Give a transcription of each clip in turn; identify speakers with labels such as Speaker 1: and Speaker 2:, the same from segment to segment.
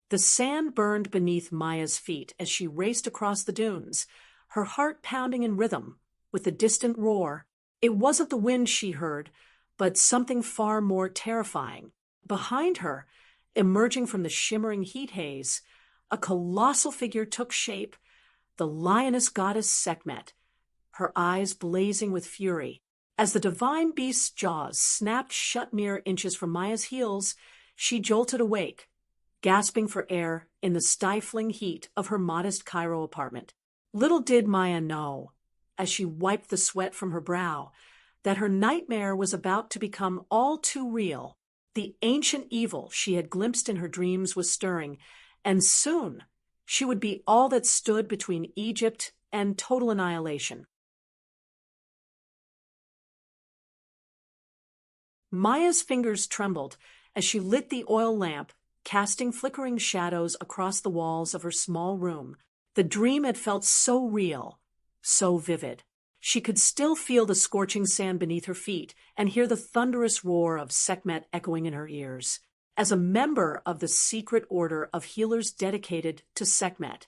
Speaker 1: The sand burned beneath Maya's feet as she raced across the dunes, her heart pounding in rhythm with the distant roar. It wasn't the wind she heard, but something far more terrifying. Behind her, emerging from the shimmering heat haze, a colossal figure took shape, the lioness goddess Sekhmet, her eyes blazing with fury. As the divine beast's jaws snapped shut mere inches from Maya's heels, she jolted awake, gasping for air in the stifling heat of her modest Cairo apartment. Little did Maya know, as she wiped the sweat from her brow, that her nightmare was about to become all too real. The ancient evil she had glimpsed in her dreams was stirring, and soon she would be all that stood between Egypt and total annihilation. Maya's fingers trembled as she lit the oil lamp, casting flickering shadows across the walls of her small room. The dream had felt so real, so vivid. She could still feel the scorching sand beneath her feet and hear the thunderous roar of Sekhmet echoing in her ears. As a member of the secret order of healers dedicated to Sekhmet,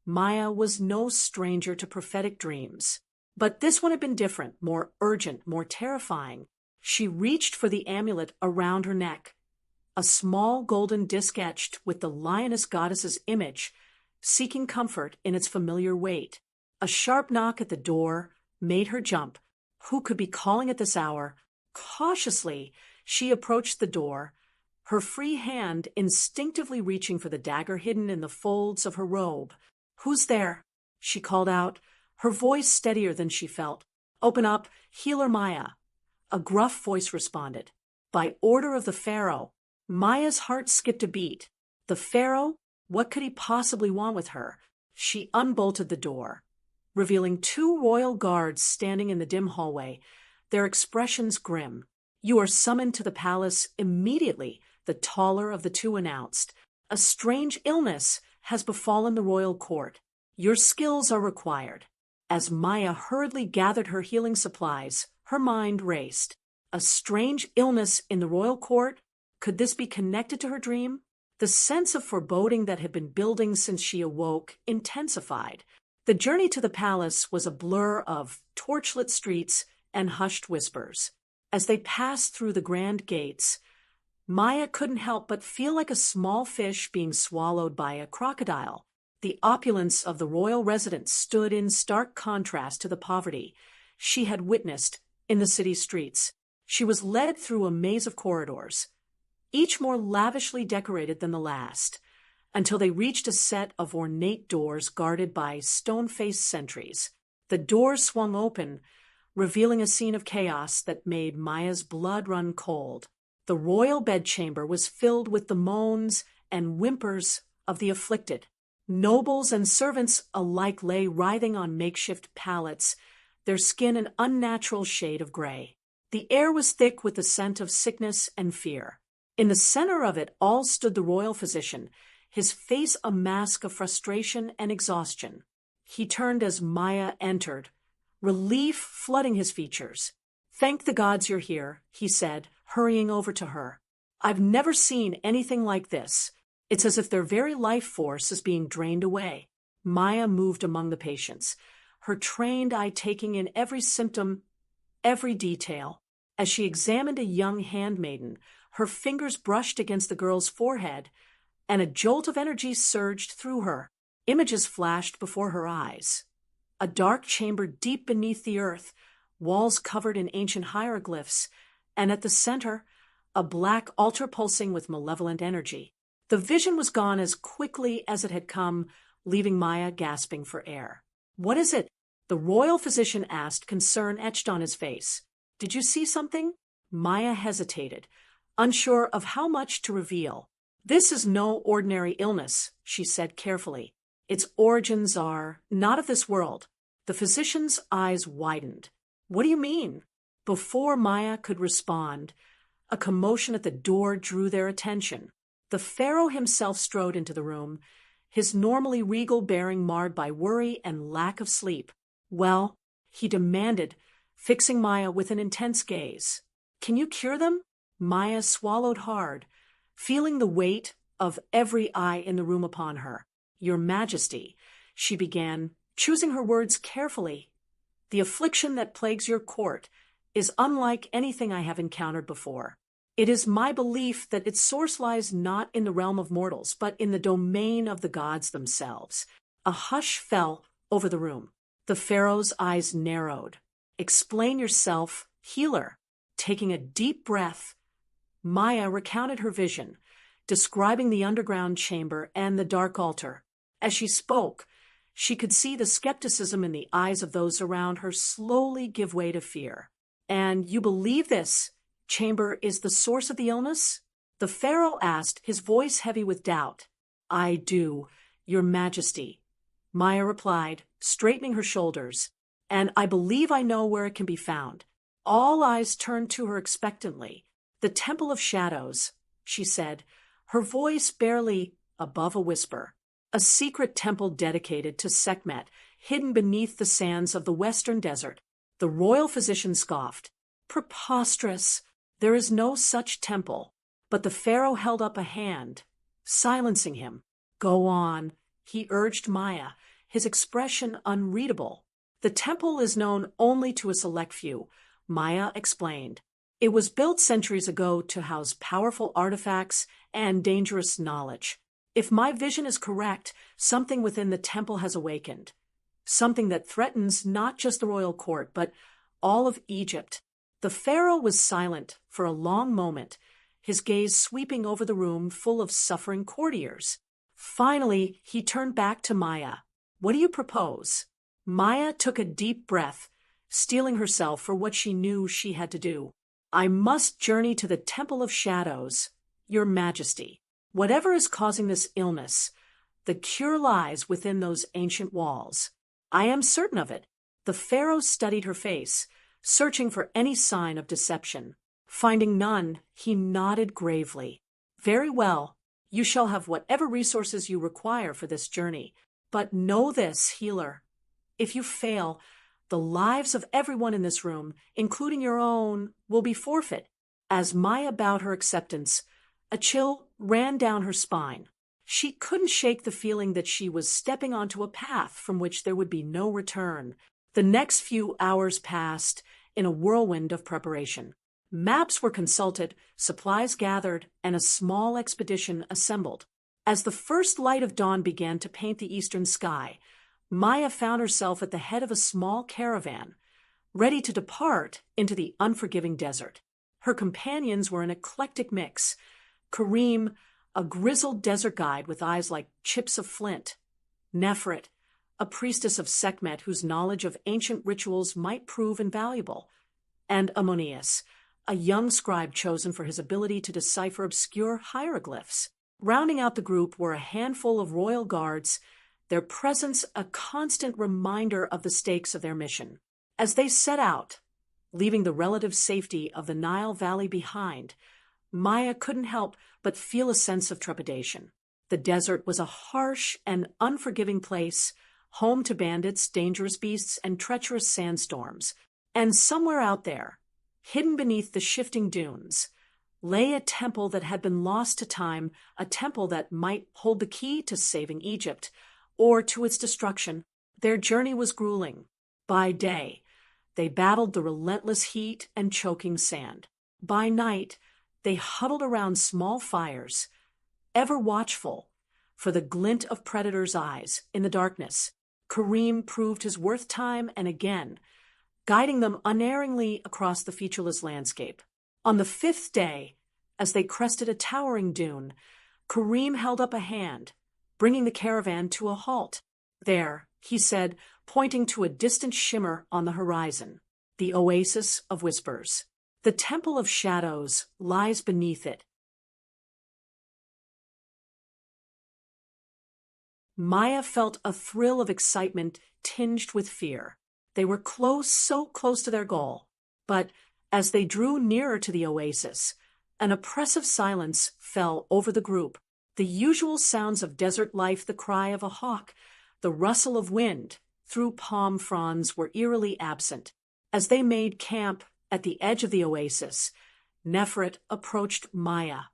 Speaker 1: Maya was no stranger to prophetic dreams. But this one had been different, more urgent, more terrifying. She reached for the amulet around her neck, a small golden disc etched with the lioness goddess's image, seeking comfort in its familiar weight. A sharp knock at the door made her jump. Who could be calling at this hour? Cautiously, she approached the door, her free hand instinctively reaching for the dagger hidden in the folds of her robe. "Who's there?" she called out, her voice steadier than she felt. "Open up, healer Maya." A gruff voice responded. "By order of the pharaoh." Maya's heart skipped a beat. The pharaoh? What could he possibly want with her? She unbolted the door, revealing two royal guards standing in the dim hallway, their expressions grim. "You are summoned to the palace immediately," the taller of the two announced. "A strange illness has befallen the royal court. Your skills are required." As Maya hurriedly gathered her healing supplies, her mind raced. A strange illness in the royal court? Could this be connected to her dream? The sense of foreboding that had been building since she awoke intensified. The journey to the palace was a blur of torchlit streets and hushed whispers. As they passed through the grand gates, Maya couldn't help but feel like a small fish being swallowed by a crocodile. The opulence of the royal residence stood in stark contrast to the poverty she had witnessed in the city's streets. She was led through a maze of corridors, each more lavishly decorated than the last, until they reached a set of ornate doors guarded by stone-faced sentries. The doors swung open, revealing a scene of chaos that made Maya's blood run cold. The royal bedchamber was filled with the moans and whimpers of the afflicted. Nobles and servants alike lay writhing on makeshift pallets, their skin an unnatural shade of gray. The air was thick with the scent of sickness and fear. In the center of it all stood the royal physician, his face a mask of frustration and exhaustion. He turned as Maya entered, relief flooding his features. "Thank the gods you're here," he said, hurrying over to her. "I've never seen anything like this. It's as if their very life force is being drained away." Maya moved among the patients, her trained eye taking in every symptom, every detail. As she examined a young handmaiden, her fingers brushed against the girl's forehead, and a jolt of energy surged through her. Images flashed before her eyes. A dark chamber deep beneath the earth, walls covered in ancient hieroglyphs, and at the center, a black altar pulsing with malevolent energy. The vision was gone as quickly as it had come, leaving Maya gasping for air. "What is it?" the royal physician asked, concern etched on his face. "Did you see something?" Maya hesitated, unsure of how much to reveal. "This is no ordinary illness," she said carefully. "Its origins are not of this world." The physician's eyes widened. "What do you mean?" Before Maya could respond, a commotion at the door drew their attention. The pharaoh himself strode into the room, his normally regal bearing marred by worry and lack of sleep. "Well," he demanded, fixing Maya with an intense gaze. "Can you cure them?" Maya swallowed hard, feeling the weight of every eye in the room upon her. "Your Majesty," she began, choosing her words carefully, "the affliction that plagues your court is unlike anything I have encountered before. It is my belief that its source lies not in the realm of mortals, but in the domain of the gods themselves." A hush fell over the room. The pharaoh's eyes narrowed. "Explain yourself, healer." Taking a deep breath, Maia recounted her vision, describing the underground chamber and the dark altar. As she spoke, she could see the skepticism in the eyes of those around her slowly give way to fear. "And you believe this chamber is the source of the illness?" the pharaoh asked, his voice heavy with doubt. "I do, Your Majesty," Maia replied, straightening her shoulders, "and I believe I know where it can be found." All eyes turned to her expectantly. "The Temple of Shadows," she said, her voice barely above a whisper. "A secret temple dedicated to Sekhmet, hidden beneath the sands of the western desert." The royal physician scoffed. "Preposterous! There is no such temple." But the pharaoh held up a hand, silencing him. "Go on," he urged Maia, his expression unreadable. "The temple is known only to a select few," Maia explained. "It was built centuries ago to house powerful artifacts and dangerous knowledge. If my vision is correct, something within the temple has awakened. Something that threatens not just the royal court, but all of Egypt." The pharaoh was silent for a long moment, his gaze sweeping over the room full of suffering courtiers. Finally, he turned back to Maia. "What do you propose?" Maia took a deep breath, steeling herself for what she knew she had to do. "I must journey to the Temple of Shadows, Your Majesty. Whatever is causing this illness, the cure lies within those ancient walls. I am certain of it." The pharaoh studied her face, searching for any sign of deception. Finding none, he nodded gravely. "Very well, you shall have whatever resources you require for this journey. But know this, healer. If you fail, the lives of everyone in this room, including your own, will be forfeit." As Maia bowed her acceptance, a chill ran down her spine. She couldn't shake the feeling that she was stepping onto a path from which there would be no return. The next few hours passed in a whirlwind of preparation. Maps were consulted, supplies gathered, and a small expedition assembled. As the first light of dawn began to paint the eastern sky, Maia found herself at the head of a small caravan, ready to depart into the unforgiving desert. Her companions were an eclectic mix. Kareem, a grizzled desert guide with eyes like chips of flint. Nefret, a priestess of Sekhmet whose knowledge of ancient rituals might prove invaluable. And Ammonius, a young scribe chosen for his ability to decipher obscure hieroglyphs. Rounding out the group were a handful of royal guards, their presence a constant reminder of the stakes of their mission. As they set out, leaving the relative safety of the Nile Valley behind, Maia couldn't help but feel a sense of trepidation. The desert was a harsh and unforgiving place, home to bandits, dangerous beasts, and treacherous sandstorms. And somewhere out there, hidden beneath the shifting dunes, lay a temple that had been lost to time, a temple that might hold the key to saving Egypt, or to its destruction. Their journey was grueling. By day, they battled the relentless heat and choking sand. By night, they huddled around small fires, ever watchful for the glint of predators' eyes in the darkness. Kareem proved his worth time and again, guiding them unerringly across the featureless landscape. On the fifth day, as they crested a towering dune, Kareem held up a hand, bringing the caravan to a halt. "There," he said, pointing to a distant shimmer on the horizon, "the oasis of whispers. The Temple of Shadows lies beneath it." Maia felt a thrill of excitement tinged with fear. They were close, so close to their goal. But as they drew nearer to the oasis, an oppressive silence fell over the group. The usual sounds of desert life, the cry of a hawk, the rustle of wind through palm fronds were eerily absent. As they made camp at the edge of the oasis, Nefret approached Maia,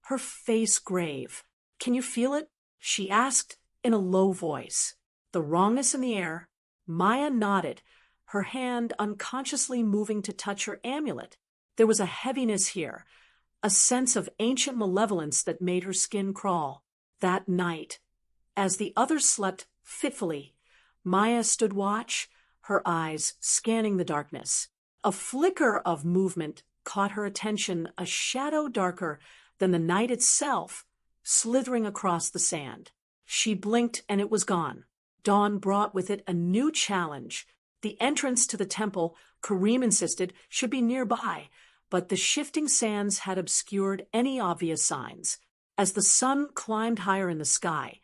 Speaker 1: her face grave. Can you feel it? She asked in a low voice. The wrongness in the air? Maia nodded, her hand unconsciously moving to touch her amulet. There was a heaviness here, a sense of ancient malevolence that made her skin crawl. That night, as the others slept fitfully, Maia stood watch, her eyes scanning the darkness. A flicker of movement caught her attention, a shadow darker than the night itself, slithering across the sand. She blinked and it was gone. Dawn brought with it a new challenge. The entrance to the temple, Kareem insisted, should be nearby, but the shifting sands had obscured any obvious signs. As the sun climbed higher in the sky,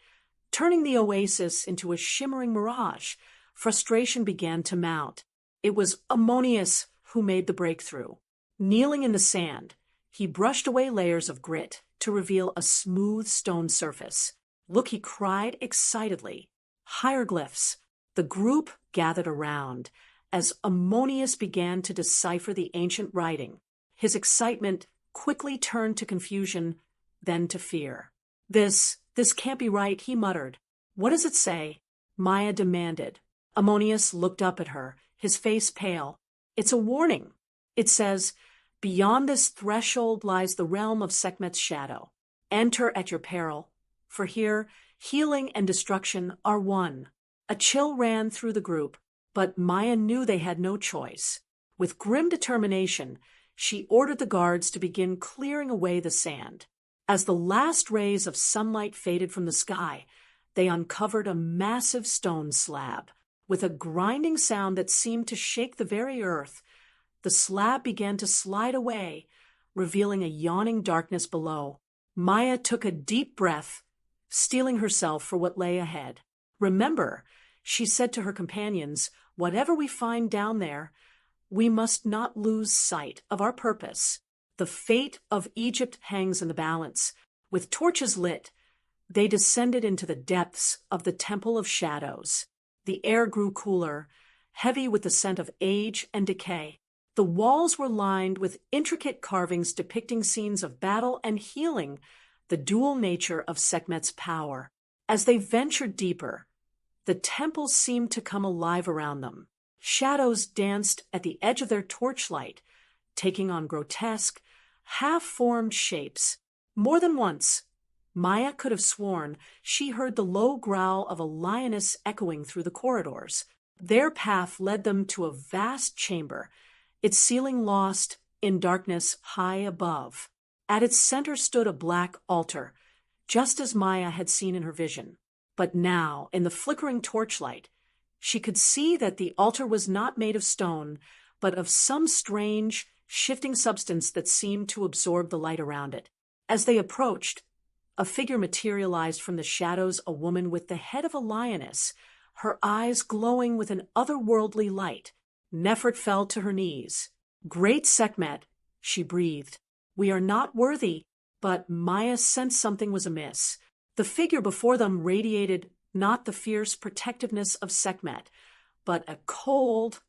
Speaker 1: turning the oasis into a shimmering mirage, frustration began to mount. It was Ammonius who made the breakthrough. Kneeling in the sand, he brushed away layers of grit to reveal a smooth stone surface. Look, he cried excitedly. Hieroglyphs. The group gathered around as Ammonius began to decipher the ancient writing. His excitement quickly turned to confusion, then to fear. This can't be right, he muttered. What does it say? Maia demanded. Ammonius looked up at her, his face pale. It's a warning. It says, beyond this threshold lies the realm of Sekhmet's shadow. Enter at your peril, for here healing and destruction are one. A chill ran through the group, but Maia knew they had no choice. With grim determination, she ordered the guards to begin clearing away the sand. As the last rays of sunlight faded from the sky, they uncovered a massive stone slab. With a grinding sound that seemed to shake the very earth, the slab began to slide away, revealing a yawning darkness below. Maia took a deep breath, steeling herself for what lay ahead. Remember, she said to her companions, whatever we find down there, we must not lose sight of our purpose. The fate of Egypt hangs in the balance. With torches lit, they descended into the depths of the Temple of Shadows. The air grew cooler, heavy with the scent of age and decay. The walls were lined with intricate carvings depicting scenes of battle and healing, the dual nature of Sekhmet's power. As they ventured deeper, the temple seemed to come alive around them. Shadows danced at the edge of their torchlight, taking on grotesque, half-formed shapes. More than once, Maia could have sworn she heard the low growl of a lioness echoing through the corridors. Their path led them to a vast chamber, its ceiling lost in darkness high above. At its center stood a black altar, just as Maia had seen in her vision. But now, in the flickering torchlight, she could see that the altar was not made of stone, but of some strange, shifting substance that seemed to absorb the light around it. As they approached, a figure materialized from the shadows, a woman with the head of a lioness, her eyes glowing with an otherworldly light. Nefert fell to her knees. Great Sekhmet, she breathed. We are not worthy, but Maia sensed something was amiss. The figure before them radiated not the fierce protectiveness of Sekhmet, but a cold,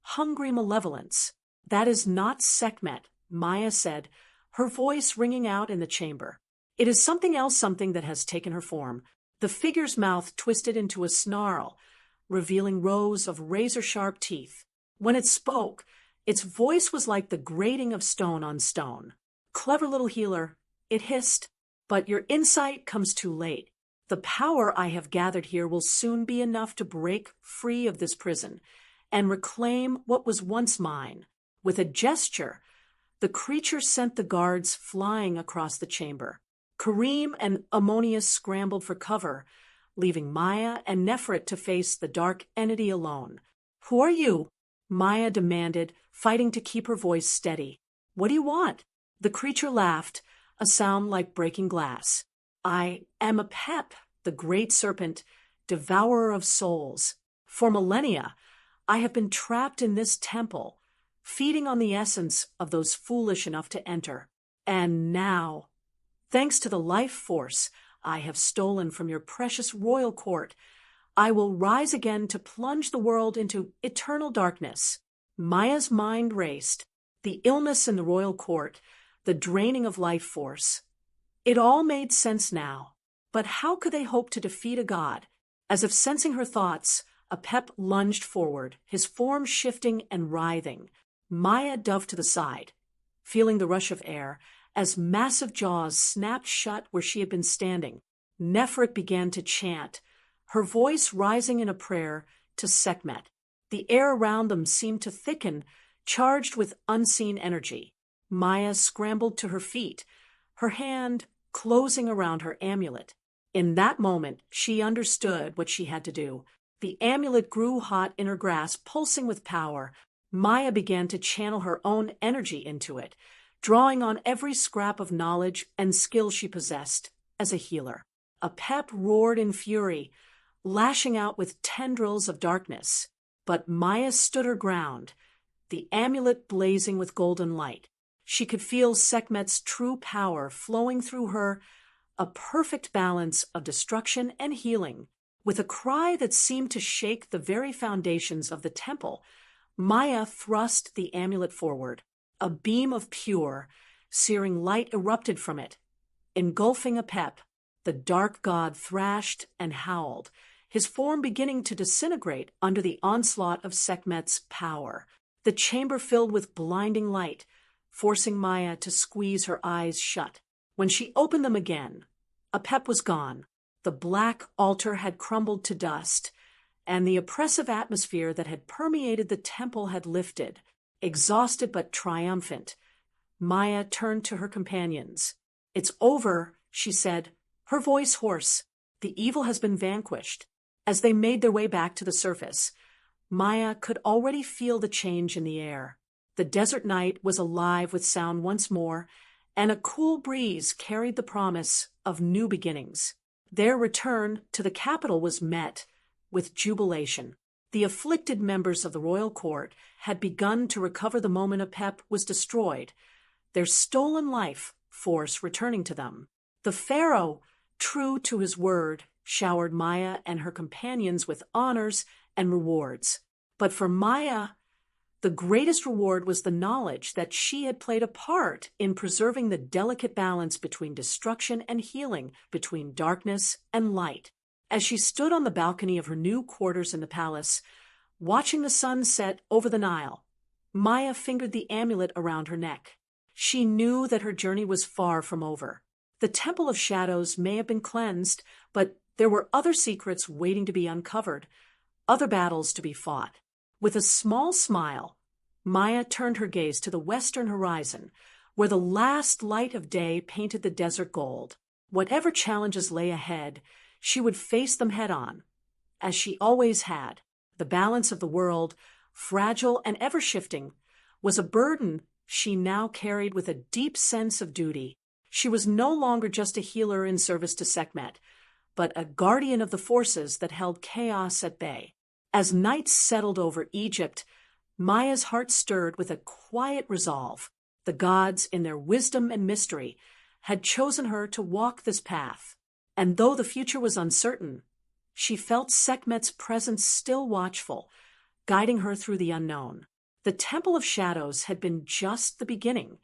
Speaker 1: hungry malevolence. That is not Sekhmet, Maia said, her voice ringing out in the chamber. It is something else, something that has taken her form. The figure's mouth twisted into a snarl, revealing rows of razor-sharp teeth. When it spoke, its voice was like the grating of stone on stone. Clever little healer, it hissed, but your insight comes too late. The power I have gathered here will soon be enough to break free of this prison and reclaim what was once mine. With a gesture, the creature sent the guards flying across the chamber. Kareem and Ammonius scrambled for cover, leaving Maia and Nefert to face the dark entity alone. Who are you? Maia demanded, fighting to keep her voice steady. What do you want? The creature laughed, a sound like breaking glass. I am Apep, the great serpent, devourer of souls. For millennia, I have been trapped in this temple, feeding on the essence of those foolish enough to enter. And now, thanks to the life force I have stolen from your precious royal court, I will rise again to plunge the world into eternal darkness. Maia's mind raced. The illness in the royal court, the draining of life force. It all made sense now. But how could they hope to defeat a god? As if sensing her thoughts, Apep lunged forward, his form shifting and writhing. Maia dove to the side, feeling the rush of air, as massive jaws snapped shut where she had been standing. Nefret began to chant, her voice rising in a prayer to Sekhmet. The air around them seemed to thicken, charged with unseen energy. Maia scrambled to her feet, her hand closing around her amulet. In that moment, she understood what she had to do. The amulet grew hot in her grasp, pulsing with power. Maia began to channel her own energy into it, drawing on every scrap of knowledge and skill she possessed as a healer. Apep roared in fury, lashing out with tendrils of darkness. But Maia stood her ground, the amulet blazing with golden light. She could feel Sekhmet's true power flowing through her, a perfect balance of destruction and healing. With a cry that seemed to shake the very foundations of the temple, Maia thrust the amulet forward. A beam of pure, searing light erupted from it, engulfing Apep. The dark god thrashed and howled, his form beginning to disintegrate under the onslaught of Sekhmet's power. The chamber filled with blinding light, forcing Maia to squeeze her eyes shut. When she opened them again, Apep was gone. The black altar had crumbled to dust, and the oppressive atmosphere that had permeated the temple had lifted. Exhausted but triumphant, Maia turned to her companions. "It's over," she said, her voice hoarse. "The evil has been vanquished." As they made their way back to the surface, Maia could already feel the change in the air. The desert night was alive with sound once more, and a cool breeze carried the promise of new beginnings. Their return to the capital was met with jubilation. The afflicted members of the royal court had begun to recover the moment Apep was destroyed, their stolen life force returning to them. The pharaoh, true to his word, showered Maia and her companions with honors and rewards. But for Maia, the greatest reward was the knowledge that she had played a part in preserving the delicate balance between destruction and healing, between darkness and light. As she stood on the balcony of her new quarters in the palace, watching the sun set over the Nile, Maia fingered the amulet around her neck. She knew that her journey was far from over. The Temple of Shadows may have been cleansed, but there were other secrets waiting to be uncovered, other battles to be fought. With a small smile, Maia turned her gaze to the western horizon, where the last light of day painted the desert gold. Whatever challenges lay ahead, she would face them head-on, as she always had. The balance of the world, fragile and ever-shifting, was a burden she now carried with a deep sense of duty. She was no longer just a healer in service to Sekhmet, but a guardian of the forces that held chaos at bay. As night settled over Egypt, Maia's heart stirred with a quiet resolve. The gods, in their wisdom and mystery, had chosen her to walk this path. And though the future was uncertain, she felt Sekhmet's presence still watchful, guiding her through the unknown. The Temple of Shadows had been just the beginning.